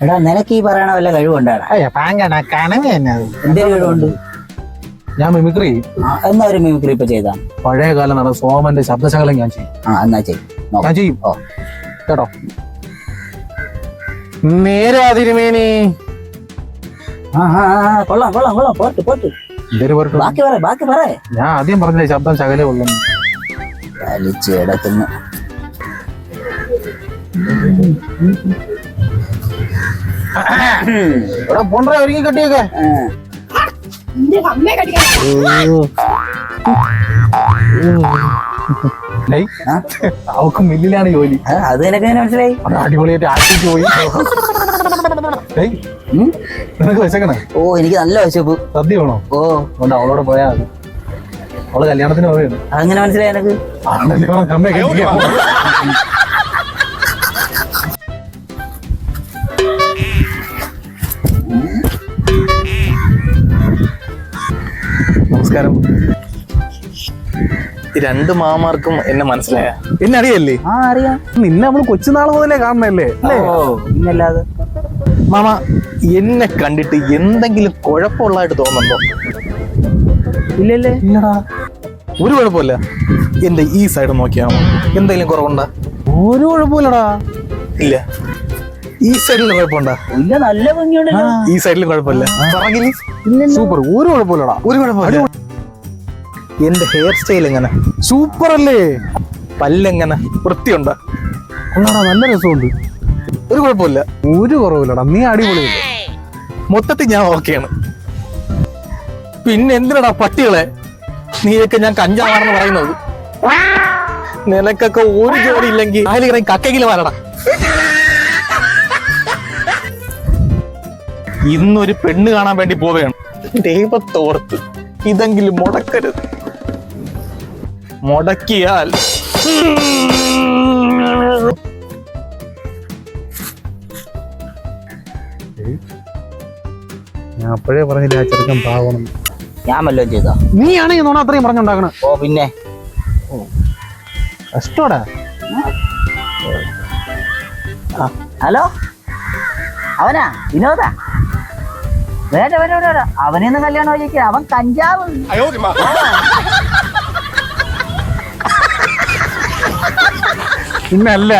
എടാ നിനക്ക് ഈ പറയണ വല്ല കഴിവുണ്ടാടാ? എന്തൊരു കഴിവുണ്ട്? ഞാൻ മിമിക്രി എന്നാ ഒരു മിമിക്രി ഇപ്പൊ ചെയ്താ? പഴയ കാലം നടന്ന സോമന്റെ ശബ്ദശകലം ഞാൻ ചെയ്യും. എന്നാ ചെയ്യും. ഞാൻ ചെയ്യും കേട്ടോ. നേരെ തിരുമേനി. കൊള്ളാം കൊള്ളാം കൊള്ളാം. Pot pot. ബാക്കി പറ. ഞാൻ ആദ്യം പറഞ്ഞ ശബ്ദം ശകലേ ഉള്ളു. വലിച്ചെടുക്കുന്നു. പോണ്ട ഒരുങ്ങി കെട്ടിയൊക്കെ. അവക്ക് മില്ലിലാണ് ജോലി. അത് നിനക്ക് മനസ്സിലായി? അടിപൊളിയായിട്ട് ആക്കിട്ട് പോയി. നിനക്ക് വിശക്കണേ? എനിക്ക് നല്ല വിശപ്പ്. സദ്യ വേണോ? അതുകൊണ്ട് അവളോട് പോയാ മതി. അവള് കല്യാണത്തിന് പോവുകയാണ്. അങ്ങനെ മനസ്സിലായി എനക്ക്. അമ്മ കെട്ടിക്കാ. നമസ്കാരം. രണ്ട് മാമാർക്കും എന്നെ മനസ്സിലായ? എന്നെ അറിയല്ലേ? അറിയാം. നിന്നെ നമ്മള് കൊച്ചുനാൾ മുതലേ കാണണല്ലേ? പിന്നല്ലാതെ. മാമ എന്നെ കണ്ടിട്ട് എന്തെങ്കിലും കുഴപ്പമുള്ളതായിട്ട് തോന്നുന്നുണ്ടോ? ഇല്ലല്ലേ? ഇല്ലടാ, ഒരു കുഴപ്പമില്ല. എന്റെ ഈ സൈഡ് നോക്കിയാണോ എന്തെങ്കിലും കുറവുണ്ടാ? ഒരു കുഴപ്പമില്ലടാ. ഇല്ല. ഈ സൈഡിൽ കുഴപ്പമുണ്ടാ? ഇല്ല, നല്ല ഭംഗിയുണ്ടല്ലോ. ഈ സൈഡിലും കുഴപ്പമില്ല. സൂപ്പർ. ഒരു കുഴപ്പമില്ലടാ. ഒരു കുഴപ്പമില്ല. എന്റെ ഹെയർ സ്റ്റൈൽ എങ്ങനെ? സൂപ്പർ അല്ലേ? പല്ലെങ്ങനെ? വൃത്തിയുണ്ടാ? കൊള്ളാടാ, നല്ല രസമുണ്ട്. ഒരു കുഴപ്പമില്ല. ഒരു കുറവില്ലടാ, നീ അടിപൊളിയല്ലേ? മൊത്തത്തിൽ ഞാൻ ഓക്കെയാണ്. പിന്നെ എന്തിനടാ പട്ടികളെ നീയൊക്കെ ഞാൻ കഞ്ചാവാണെന്ന് പറയുന്നത്? നിനക്കൊക്കെ ഒരു ജോലി ഇല്ലെങ്കിൽ അതിൽ കക്കെങ്കിലും വരടാ. ഇന്നൊരു പെണ്ണ് കാണാൻ വേണ്ടി പോവുകയാണ്. ദൈവത്തോർത്ത് ഇതെങ്കിലും മുടക്കരുത്. മുടക്കിയാൽ ഞാൻ അപ്പോഴേ പറഞ്ഞില്ല ആ ചെറുക്കൻ പാവണം. ഞാൻ വല്ലതും ചെയ്താ? നീ ആണെങ്കിൽ നോണ അത്രയും പറഞ്ഞുണ്ടാക്കണ. പിന്നെ കഷ്ടോടാ. ഹലോ, അവനാ വിനോദാ? വേണ്ട വേണ്ട വേണ്ട, അവനെന്ന് കല്യാണം കഴിക്കുക. അവൻ കഞ്ചാവ്. പിന്നല്ല.